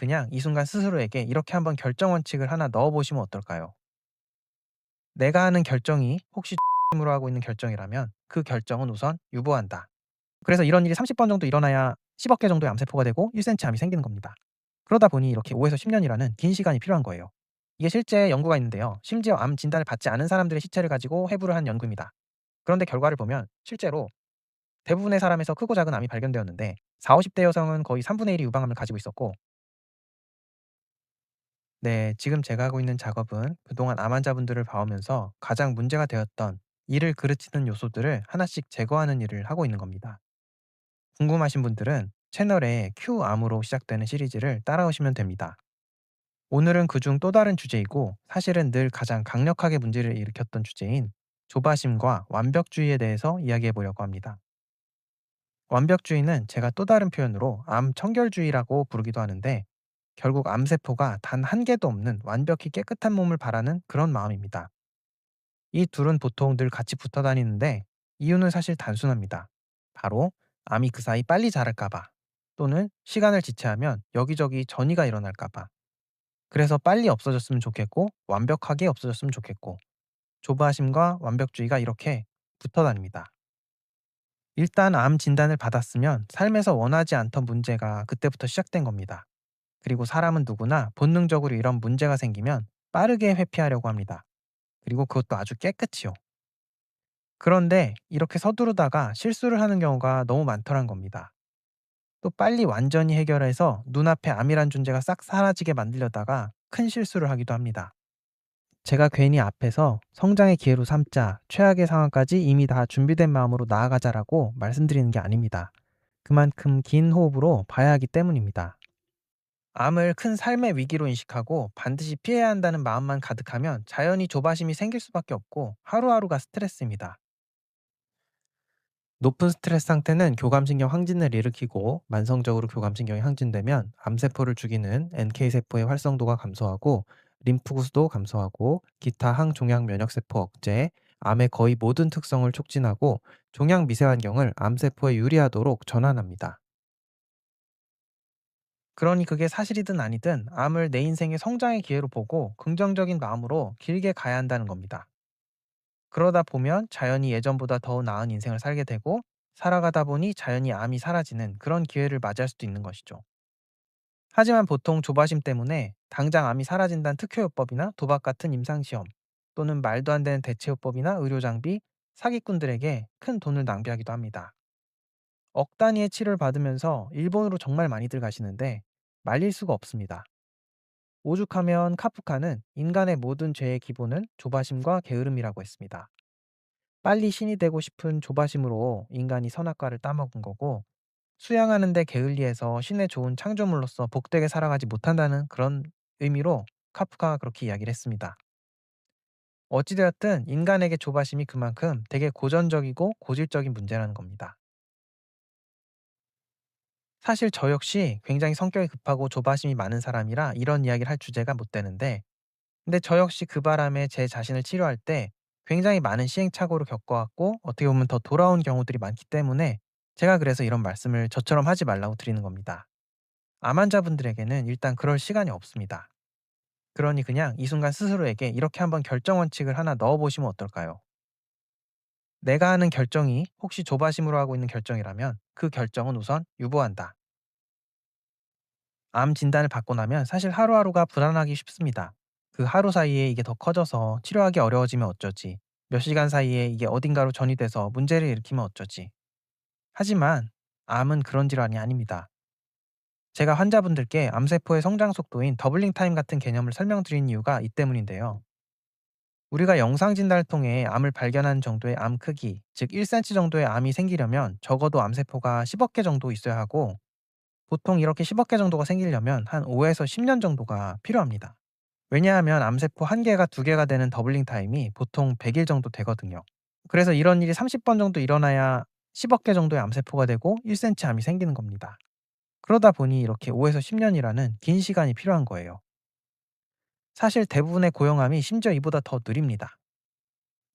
그냥 이 순간 스스로에게 이렇게 한번 결정 원칙을 하나 넣어 보시면 어떨까요? 내가 하는 결정이 혹시 으로 하고 있는 결정이라면 그 결정은 우선 유보한다. 그래서 이런 일이 30번 정도 일어나야 10억 개 정도의 암세포가 되고 1cm 암이 생기는 겁니다. 그러다 보니 이렇게 5에서 10년이라는 긴 시간이 필요한 거예요. 이게 실제 연구가 있는데요. 심지어 암 진단을 받지 않은 사람들의 시체를 가지고 해부를 한 연구입니다. 그런데 결과를 보면 실제로 대부분의 사람에서 크고 작은 암이 발견되었는데 40-50대 여성은 거의 3분의 1이 유방암을 가지고 있었고, 네, 지금 제가 하고 있는 작업은 그동안 암 환자분들을 봐오면서 가장 문제가 되었던 이를 그르치는 요소들을 하나씩 제거하는 일을 하고 있는 겁니다. 궁금하신 분들은 채널에 Q암으로 시작되는 시리즈를 따라오시면 됩니다. 오늘은 그중 또 다른 주제이고 사실은 늘 가장 강력하게 문제를 일으켰던 주제인 조바심과 완벽주의에 대해서 이야기해 보려고 합니다. 완벽주의는 제가 또 다른 표현으로 암 청결주의라고 부르기도 하는데, 결국 암세포가 단 한 개도 없는 완벽히 깨끗한 몸을 바라는 그런 마음입니다. 이 둘은 보통 늘 같이 붙어 다니는데 이유는 사실 단순합니다. 바로 암이 그 사이 빨리 자랄까봐, 또는 시간을 지체하면 여기저기 전이가 일어날까봐. 그래서 빨리 없어졌으면 좋겠고 완벽하게 없어졌으면 좋겠고, 조바심과 완벽주의가 이렇게 붙어 다닙니다. 일단 암 진단을 받았으면 삶에서 원하지 않던 문제가 그때부터 시작된 겁니다. 그리고 사람은 누구나 본능적으로 이런 문제가 생기면 빠르게 회피하려고 합니다. 그리고 그것도 아주 깨끗이요. 그런데 이렇게 서두르다가 실수를 하는 경우가 너무 많더란 겁니다. 또 빨리 완전히 해결해서 눈앞에 암이란 존재가 싹 사라지게 만들려다가 큰 실수를 하기도 합니다. 제가 괜히 앞에서 성장의 기회로 삼자, 최악의 상황까지 이미 다 준비된 마음으로 나아가자라고 말씀드리는 게 아닙니다. 그만큼 긴 호흡으로 봐야 하기 때문입니다. 암을 큰 삶의 위기로 인식하고 반드시 피해야 한다는 마음만 가득하면 자연히 조바심이 생길 수밖에 없고 하루하루가 스트레스입니다. 높은 스트레스 상태는 교감신경 항진을 일으키고, 만성적으로 교감신경이 항진되면 암세포를 죽이는 NK세포의 활성도가 감소하고 림프 구수도 감소하고 기타 항종양 면역세포 억제, 암의 거의 모든 특성을 촉진하고 종양 미세환경을 암세포에 유리하도록 전환합니다. 그러니 그게 사실이든 아니든 암을 내 인생의 성장의 기회로 보고 긍정적인 마음으로 길게 가야 한다는 겁니다. 그러다 보면 자연히 예전보다 더 나은 인생을 살게 되고, 살아가다 보니 자연히 암이 사라지는 그런 기회를 맞이할 수도 있는 것이죠. 하지만 보통 조바심 때문에 당장 암이 사라진다는 특효요법이나 도박 같은 임상시험, 또는 말도 안 되는 대체요법이나 의료장비, 사기꾼들에게 큰 돈을 낭비하기도 합니다. 억 단위의 치료를 받으면서 일본으로 정말 많이들 가시는데 말릴 수가 없습니다. 오죽하면 카프카는 인간의 모든 죄의 기본은 조바심과 게으름이라고 했습니다. 빨리 신이 되고 싶은 조바심으로 인간이 선악과를 따먹은 거고, 수양하는 데 게을리해서 신의 좋은 창조물로서 복되게 살아가지 못한다는 그런 의미로 카프카가 그렇게 이야기를 했습니다. 어찌되었든 인간에게 조바심이 그만큼 되게 고전적이고 고질적인 문제라는 겁니다. 사실 저 역시 굉장히 성격이 급하고 조바심이 많은 사람이라 이런 이야기를 할 주제가 못 되는데, 근데 저 역시 그 바람에 제 자신을 치료할 때 굉장히 많은 시행착오를 겪어왔고 어떻게 보면 더 돌아온 경우들이 많기 때문에 제가 그래서 이런 말씀을 저처럼 하지 말라고 드리는 겁니다. 암 환자분들에게는 일단 그럴 시간이 없습니다. 그러니 그냥 이 순간 스스로에게 이렇게 한번 결정 원칙을 하나 넣어 보시면 어떨까요? 내가 하는 결정이 혹시 조바심으로 하고 있는 결정이라면 그 결정은 우선 유보한다. 암 진단을 받고 나면 사실 하루하루가 불안하기 쉽습니다. 그 하루 사이에 이게 더 커져서 치료하기 어려워지면 어쩌지. 몇 시간 사이에 이게 어딘가로 전이돼서 문제를 일으키면 어쩌지. 하지만 암은 그런 질환이 아닙니다. 제가 환자분들께 암세포의 성장 속도인 더블링 타임 같은 개념을 설명드린 이유가 이 때문인데요. 우리가 영상 진단을 통해 암을 발견하는 정도의 암 크기, 즉 1cm 정도의 암이 생기려면 적어도 암세포가 10억 개 정도 있어야 하고, 보통 이렇게 10억 개 정도가 생기려면 한 5에서 10년 정도가 필요합니다. 왜냐하면 암세포 한 개가 두 개가 되는 더블링 타임이 보통 100일 정도 되거든요. 그래서 이런 일이 30번 정도 일어나야 10억 개 정도의 암세포가 되고 1cm 암이 생기는 겁니다. 그러다 보니 이렇게 5에서 10년이라는 긴 시간이 필요한 거예요. 사실 대부분의 고형암이 심지어 이보다 더 느립니다.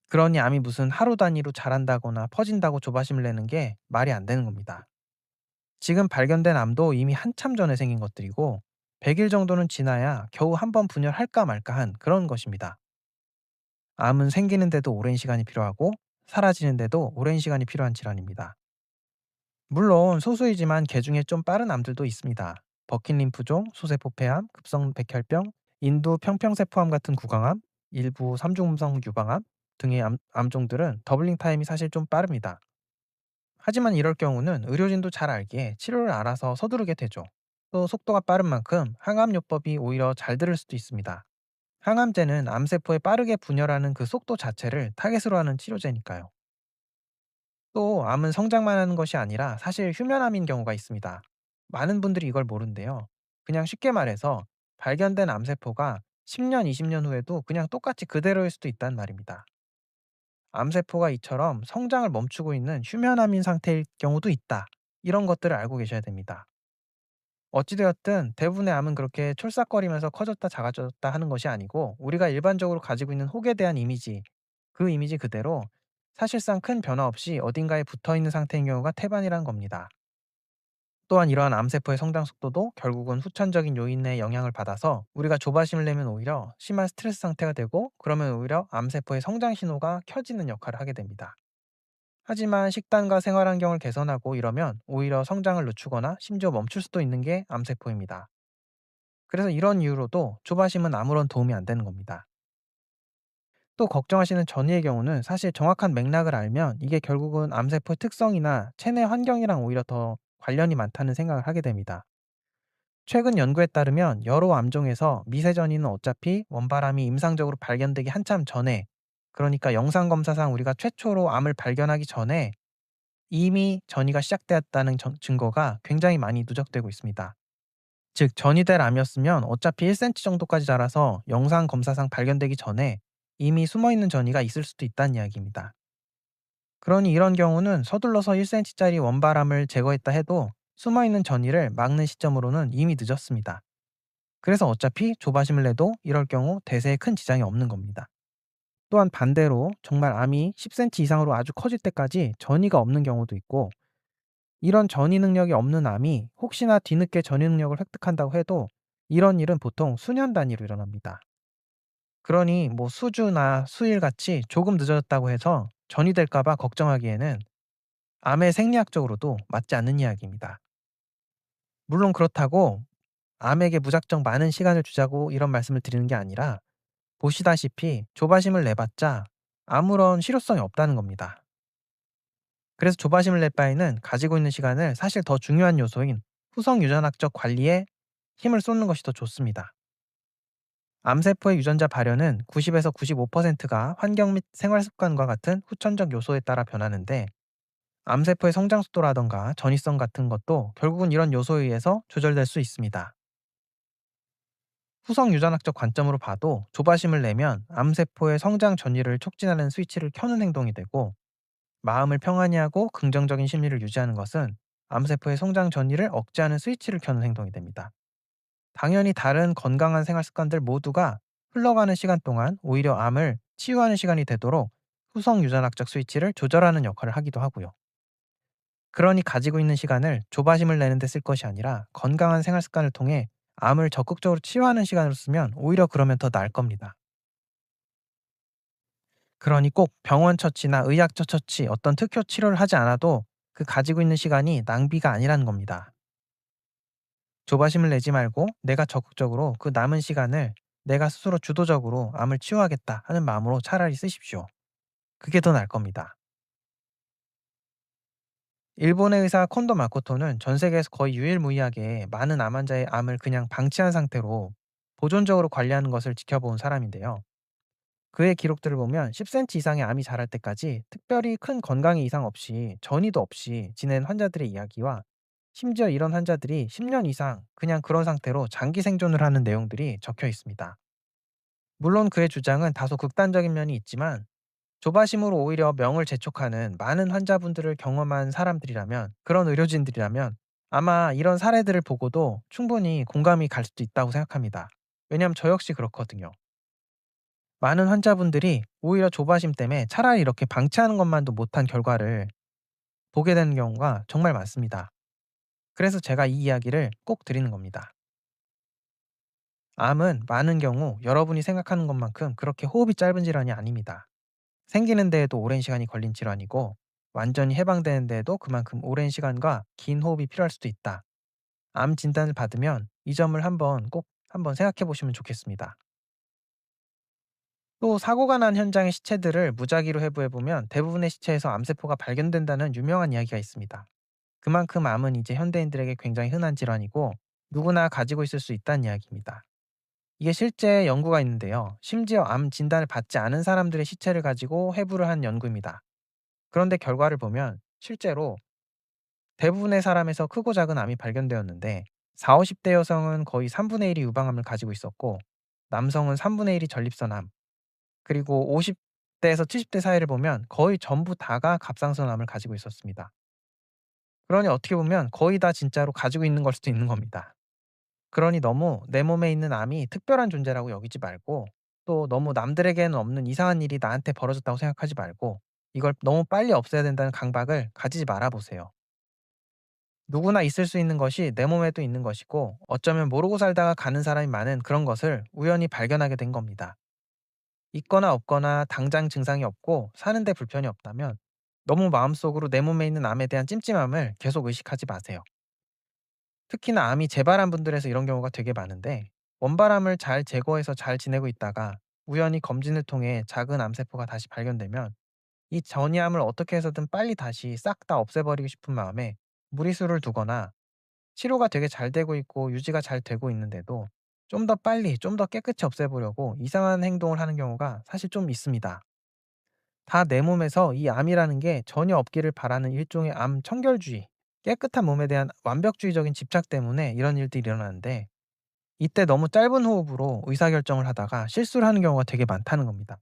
그러니 암이 무슨 하루 단위로 자란다거나 퍼진다고 조바심을 내는 게 말이 안 되는 겁니다. 지금 발견된 암도 이미 한참 전에 생긴 것들이고, 100일 정도는 지나야 겨우 한 번 분열할까 말까 한 그런 것입니다. 암은 생기는데도 오랜 시간이 필요하고 사라지는데도 오랜 시간이 필요한 질환입니다. 물론 소수이지만 개 중에 좀 빠른 암들도 있습니다. 버킨 림프종, 소세포 폐암, 급성 백혈병, 인두 평평세포암 같은 구강암, 일부 삼중음성 유방암 등의 암종들은 더블링 타임이 사실 좀 빠릅니다. 하지만 이럴 경우는 의료진도 잘 알기에 치료를 알아서 서두르게 되죠. 또 속도가 빠른 만큼 항암요법이 오히려 잘 들을 수도 있습니다. 항암제는 암세포에 빠르게 분열하는 그 속도 자체를 타겟으로 하는 치료제니까요. 또 암은 성장만 하는 것이 아니라 사실 휴면암인 경우가 있습니다. 많은 분들이 이걸 모른대요. 그냥 쉽게 말해서 발견된 암세포가 10년, 20년 후에도 그냥 똑같이 그대로일 수도 있다는 말입니다. 암세포가 이처럼 성장을 멈추고 있는 휴면암인 상태일 경우도 있다. 이런 것들을 알고 계셔야 됩니다. 어찌되었든 대부분의 암은 그렇게 촐싹거리면서 커졌다 작아졌다 하는 것이 아니고 우리가 일반적으로 가지고 있는 혹에 대한 이미지, 그 이미지 그대로 사실상 큰 변화 없이 어딘가에 붙어 있는 상태인 경우가 태반이란 겁니다. 또한 이러한 암세포의 성장 속도도 결국은 후천적인 요인의 영향을 받아서 우리가 조바심을 내면 오히려 심한 스트레스 상태가 되고 그러면 오히려 암세포의 성장 신호가 켜지는 역할을 하게 됩니다. 하지만 식단과 생활 환경을 개선하고 이러면 오히려 성장을 늦추거나 심지어 멈출 수도 있는 게 암세포입니다. 그래서 이런 이유로도 조바심은 아무런 도움이 안 되는 겁니다. 또 걱정하시는 전이의 경우는 사실 정확한 맥락을 알면 이게 결국은 암세포의 특성이나 체내 환경이랑 오히려 더 관련이 많다는 생각을 하게 됩니다. 최근 연구에 따르면 여러 암종에서 미세전이는 어차피 원바람이 임상적으로 발견되기 한참 전에, 그러니까 영상검사상 우리가 최초로 암을 발견하기 전에 이미 전이가 시작되었다는 증거가 굉장히 많이 누적되고 있습니다. 즉 전이될 암이었으면 어차피 1cm 정도까지 자라서 영상 검사상 발견되기 전에 이미 숨어있는 전이가 있을 수도 있다는 이야기입니다. 그러니 이런 경우는 서둘러서 1cm짜리 원바람을 제거했다 해도 숨어있는 전이를 막는 시점으로는 이미 늦었습니다. 그래서 어차피 조바심을 내도 이럴 경우 대세에 큰 지장이 없는 겁니다. 또한 반대로 정말 암이 10cm 이상으로 아주 커질 때까지 전이가 없는 경우도 있고, 이런 전이 능력이 없는 암이 혹시나 뒤늦게 전이 능력을 획득한다고 해도 이런 일은 보통 수년 단위로 일어납니다. 그러니 뭐 수주나 수일 같이 조금 늦어졌다고 해서 전이 될까 봐 걱정하기에는 암의 생리학적으로도 맞지 않는 이야기입니다. 물론 그렇다고 암에게 무작정 많은 시간을 주자고 이런 말씀을 드리는 게 아니라, 보시다시피 조바심을 내봤자 아무런 실효성이 없다는 겁니다. 그래서 조바심을 낼 바에는 가지고 있는 시간을 사실 더 중요한 요소인 후성 유전학적 관리에 힘을 쏟는 것이 더 좋습니다. 암세포의 유전자 발현은 90에서 95%가 환경 및 생활 습관과 같은 후천적 요소에 따라 변하는데, 암세포의 성장 속도라던가 전이성 같은 것도 결국은 이런 요소에 의해서 조절될 수 있습니다. 후성 유전학적 관점으로 봐도 조바심을 내면 암세포의 성장 전이를 촉진하는 스위치를 켜는 행동이 되고, 마음을 평안히 하고 긍정적인 심리를 유지하는 것은 암세포의 성장 전이를 억제하는 스위치를 켜는 행동이 됩니다. 당연히 다른 건강한 생활 습관들 모두가 흘러가는 시간 동안 오히려 암을 치유하는 시간이 되도록 후성 유전학적 스위치를 조절하는 역할을 하기도 하고요. 그러니 가지고 있는 시간을 조바심을 내는 데 쓸 것이 아니라 건강한 생활 습관을 통해 암을 적극적으로 치유하는 시간으로 쓰면 오히려 그러면 더 나을 겁니다. 그러니 꼭 병원 처치나 의학적 처치, 어떤 특효 치료를 하지 않아도 그 가지고 있는 시간이 낭비가 아니라는 겁니다. 조바심을 내지 말고 내가 적극적으로 그 남은 시간을 내가 스스로 주도적으로 암을 치유하겠다 하는 마음으로 차라리 쓰십시오. 그게 더 나을 겁니다. 일본의 의사 콘도 마코토는 전 세계에서 거의 유일무이하게 많은 암 환자의 암을 그냥 방치한 상태로 보존적으로 관리하는 것을 지켜본 사람인데요. 그의 기록들을 보면 10cm 이상의 암이 자랄 때까지 특별히 큰 건강에 이상 없이 전이도 없이 지낸 환자들의 이야기와, 심지어 이런 환자들이 10년 이상 그냥 그런 상태로 장기 생존을 하는 내용들이 적혀 있습니다. 물론 그의 주장은 다소 극단적인 면이 있지만, 조바심으로 오히려 명을 재촉하는 많은 환자분들을 경험한 사람들이라면, 그런 의료진들이라면 아마 이런 사례들을 보고도 충분히 공감이 갈 수도 있다고 생각합니다. 왜냐하면 저 역시 그렇거든요. 많은 환자분들이 오히려 조바심 때문에 차라리 이렇게 방치하는 것만도 못한 결과를 보게 되는 경우가 정말 많습니다. 그래서 제가 이 이야기를 꼭 드리는 겁니다. 암은 많은 경우 여러분이 생각하는 것만큼 그렇게 호흡이 짧은 질환이 아닙니다. 생기는 데에도 오랜 시간이 걸린 질환이고 완전히 해방되는 데에도 그만큼 오랜 시간과 긴 호흡이 필요할 수도 있다. 암 진단을 받으면 이 점을 꼭 한번 생각해 보시면 좋겠습니다. 또 사고가 난 현장의 시체들을 무작위로 해부해 보면 대부분의 시체에서 암세포가 발견된다는 유명한 이야기가 있습니다. 그만큼 암은 이제 현대인들에게 굉장히 흔한 질환이고 누구나 가지고 있을 수 있다는 이야기입니다. 이게 실제 연구가 있는데요. 심지어 암 진단을 받지 않은 사람들의 시체를 가지고 해부를 한 연구입니다. 그런데 결과를 보면 실제로 대부분의 사람에서 크고 작은 암이 발견되었는데 4, 50대 여성은 거의 3분의 1이 유방암을 가지고 있었고 남성은 3분의 1이 전립선암, 그리고 50대에서 70대 사이를 보면 거의 전부 다가 갑상선암을 가지고 있었습니다. 그러니 어떻게 보면 거의 다 진짜로 가지고 있는 걸 수도 있는 겁니다. 그러니 너무 내 몸에 있는 암이 특별한 존재라고 여기지 말고 또 너무 남들에게는 없는 이상한 일이 나한테 벌어졌다고 생각하지 말고 이걸 너무 빨리 없애야 된다는 강박을 가지지 말아 보세요. 누구나 있을 수 있는 것이 내 몸에도 있는 것이고 어쩌면 모르고 살다가 가는 사람이 많은 그런 것을 우연히 발견하게 된 겁니다. 있거나 없거나 당장 증상이 없고 사는데 불편이 없다면 너무 마음속으로 내 몸에 있는 암에 대한 찜찜함을 계속 의식하지 마세요. 특히나 암이 재발한 분들에서 이런 경우가 되게 많은데 원발암을 잘 제거해서 잘 지내고 있다가 우연히 검진을 통해 작은 암세포가 다시 발견되면 이 전이암을 어떻게 해서든 빨리 다시 싹 다 없애버리고 싶은 마음에 무리수를 두거나 치료가 되게 잘 되고 있고 유지가 잘 되고 있는데도 좀 더 빨리 좀 더 깨끗이 없애보려고 이상한 행동을 하는 경우가 사실 좀 있습니다. 다 내 몸에서 이 암이라는 게 전혀 없기를 바라는 일종의 암 청결주의, 깨끗한 몸에 대한 완벽주의적인 집착 때문에 이런 일들이 일어나는데 이때 너무 짧은 호흡으로 의사결정을 하다가 실수를 하는 경우가 되게 많다는 겁니다.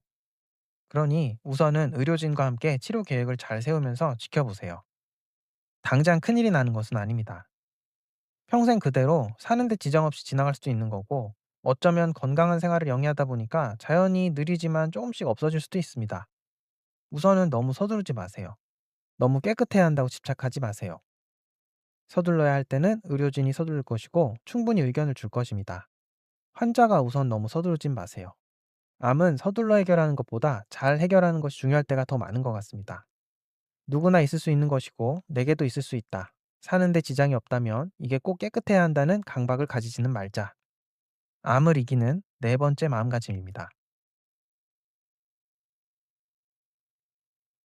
그러니 우선은 의료진과 함께 치료 계획을 잘 세우면서 지켜보세요. 당장 큰일이 나는 것은 아닙니다. 평생 그대로 사는데 지장 없이 지나갈 수도 있는 거고 어쩌면 건강한 생활을 영위하다 보니까 자연히 느리지만 조금씩 없어질 수도 있습니다. 우선은 너무 서두르지 마세요. 너무 깨끗해야 한다고 집착하지 마세요. 서둘러야 할 때는 의료진이 서두를 것이고 충분히 의견을 줄 것입니다. 환자가 우선 너무 서두르진 마세요. 암은 서둘러 해결하는 것보다 잘 해결하는 것이 중요할 때가 더 많은 것 같습니다. 누구나 있을 수 있는 것이고 내게도 있을 수 있다. 사는데 지장이 없다면 이게 꼭 깨끗해야 한다는 강박을 가지지는 말자. 암을 이기는 네 번째 마음가짐입니다.